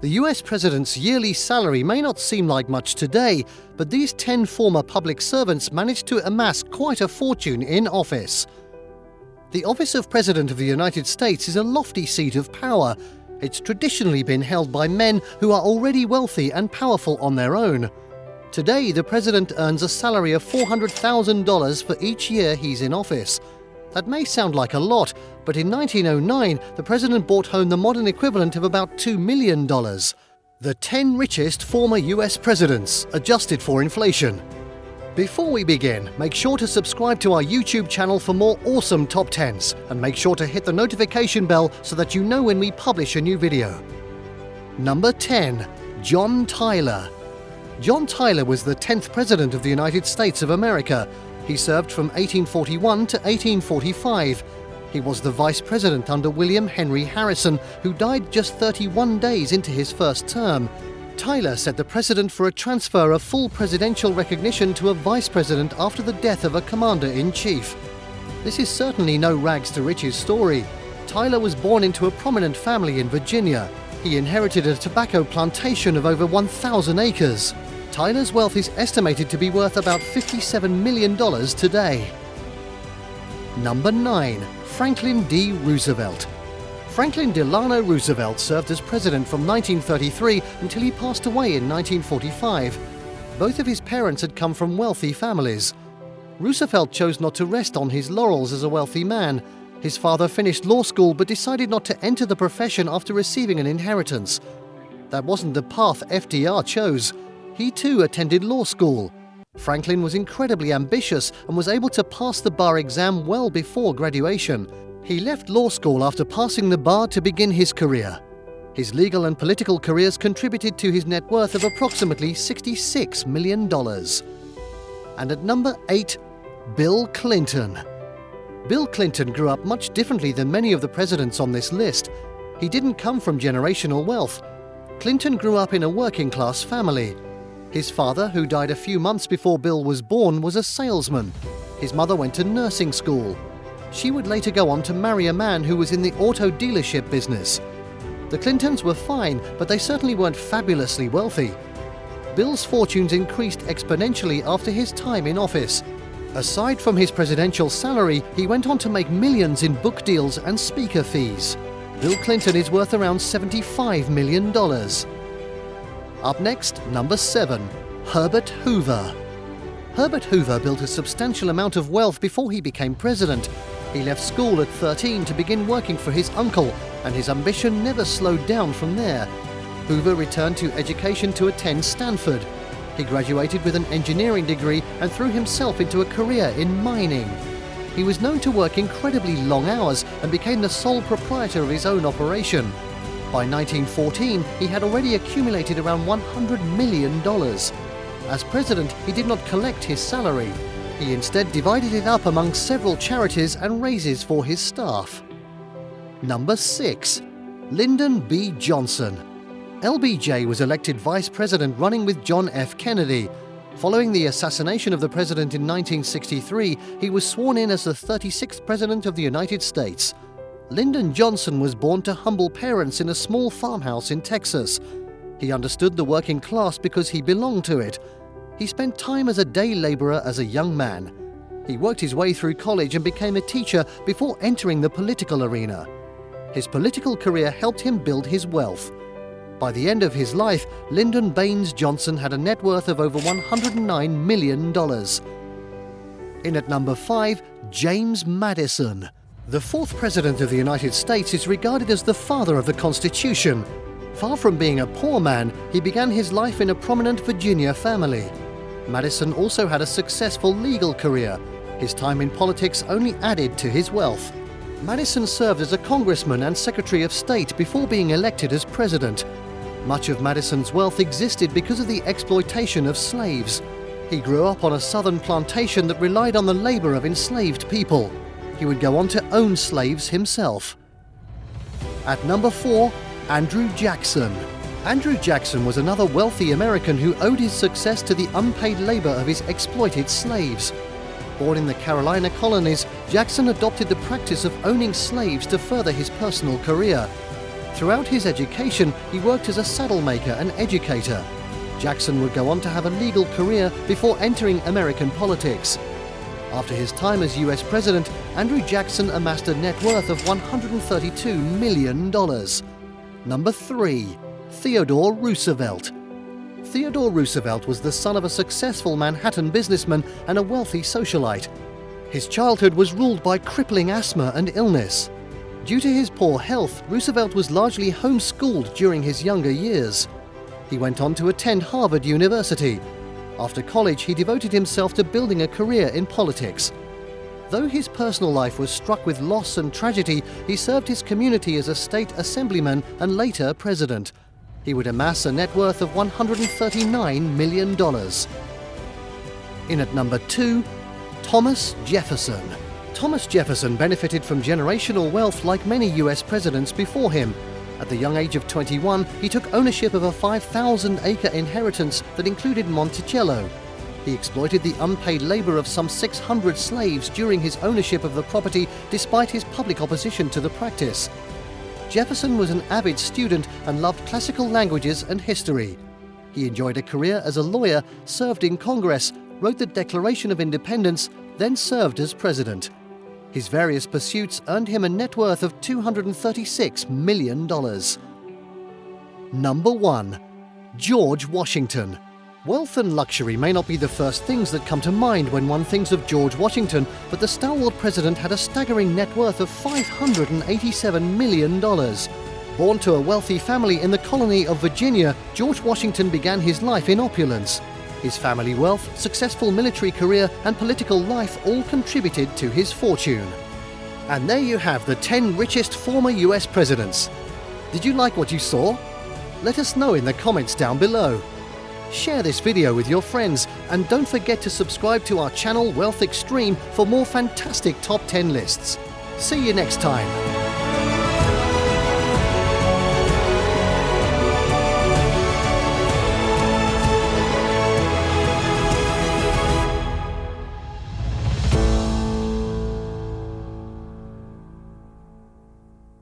The US President's yearly salary may not seem like much today, but these 10 former public servants managed to amass quite a fortune in office. The office of President of the United States is a lofty seat of power. It's traditionally been held by men who are already wealthy and powerful on their own. Today, the President earns a salary of $400,000 for each year he's in office. That may sound like a lot, but in 1909, the President brought home the modern equivalent of about $2 million. The 10 richest former US Presidents, adjusted for inflation. Before we begin, make sure to subscribe to our YouTube channel for more awesome top 10s, and make sure to hit the notification bell so that you know when we publish a new video. Number 10. John Tyler. John Tyler was the 10th President of the United States of America. He served from 1841 to 1845. He was the Vice President under William Henry Harrison, who died just 31 days into his first term. Tyler set the precedent for a transfer of full presidential recognition to a Vice President after the death of a Commander-in-Chief. This is certainly no rags to riches story. Tyler was born into a prominent family in Virginia. He inherited a tobacco plantation of over 1,000 acres. Tyler's wealth is estimated to be worth about $57 million today. Number 9. Franklin D. Roosevelt. Franklin Delano Roosevelt served as president from 1933 until he passed away in 1945. Both of his parents had come from wealthy families. Roosevelt chose not to rest on his laurels as a wealthy man. His father finished law school but decided not to enter the profession after receiving an inheritance. That wasn't the path FDR chose. He too attended law school. Franklin was incredibly ambitious and was able to pass the bar exam well before graduation. He left law school after passing the bar to begin his career. His legal and political careers contributed to his net worth of approximately $66 million. And at number 8, Bill Clinton. Bill Clinton grew up much differently than many of the presidents on this list. He didn't come from generational wealth. Clinton grew up in a working-class family. His father, who died a few months before Bill was born, was a salesman. His mother went to nursing school. She would later go on to marry a man who was in the auto dealership business. The Clintons were fine, but they certainly weren't fabulously wealthy. Bill's fortunes increased exponentially after his time in office. Aside from his presidential salary, he went on to make millions in book deals and speaker fees. Bill Clinton is worth around $75 million. Up next, number 7. Herbert Hoover. Herbert Hoover built a substantial amount of wealth before he became president. He left school at 13 to begin working for his uncle, and his ambition never slowed down from there. Hoover returned to education to attend Stanford. He graduated with an engineering degree and threw himself into a career in mining. He was known to work incredibly long hours and became the sole proprietor of his own operation. By 1914, he had already accumulated around $100 million. As president, he did not collect his salary. He instead divided it up among several charities and raises for his staff. Number 6. Lyndon B. Johnson. LBJ was elected vice president running with John F. Kennedy. Following the assassination of the president in 1963, he was sworn in as the 36th president of the United States. Lyndon Johnson was born to humble parents in a small farmhouse in Texas. He understood the working class because he belonged to it. He spent time as a day laborer as a young man. He worked his way through college and became a teacher before entering the political arena. His political career helped him build his wealth. By the end of his life, Lyndon Baines Johnson had a net worth of over $109 million. In at number 5, James Madison. The 4th President of the United States is regarded as the father of the Constitution. Far from being a poor man, he began his life in a prominent Virginia family. Madison also had a successful legal career. His time in politics only added to his wealth. Madison served as a congressman and Secretary of State before being elected as president. Much of Madison's wealth existed because of the exploitation of slaves. He grew up on a southern plantation that relied on the labor of enslaved people. He would go on to own slaves himself. At number 4, Andrew Jackson. Andrew Jackson was another wealthy American who owed his success to the unpaid labor of his exploited slaves. Born in the Carolina colonies, Jackson adopted the practice of owning slaves to further his personal career. Throughout his education, he worked as a saddle maker and educator. Jackson would go on to have a legal career before entering American politics. After his time as US President, Andrew Jackson amassed a net worth of $132 million. Number 3. Theodore Roosevelt. Theodore Roosevelt was the son of a successful Manhattan businessman and a wealthy socialite. His childhood was ruled by crippling asthma and illness. Due to his poor health, Roosevelt was largely homeschooled during his younger years. He went on to attend Harvard University. After college, he devoted himself to building a career in politics. Though his personal life was struck with loss and tragedy, he served his community as a state assemblyman and later president. He would amass a net worth of $139 million. In at number 2, Thomas Jefferson. Thomas Jefferson benefited from generational wealth like many US presidents before him. At the young age of 21, he took ownership of a 5,000-acre inheritance that included Monticello. He exploited the unpaid labor of some 600 slaves during his ownership of the property, despite his public opposition to the practice. Jefferson was an avid student and loved classical languages and history. He enjoyed a career as a lawyer, served in Congress, wrote the Declaration of Independence, then served as president. His various pursuits earned him a net worth of $236 million. Number 1. George Washington. Wealth and luxury may not be the first things that come to mind when one thinks of George Washington, but the stalwart president had a staggering net worth of $587 million. Born to a wealthy family in the colony of Virginia, George Washington began his life in opulence. His family wealth, successful military career, and political life all contributed to his fortune. And there you have the 10 richest former US presidents. Did you like what you saw? Let us know in the comments down below. Share this video with your friends, and don't forget to subscribe to our channel Wealth Xtreme for more fantastic top 10 lists. See you next time.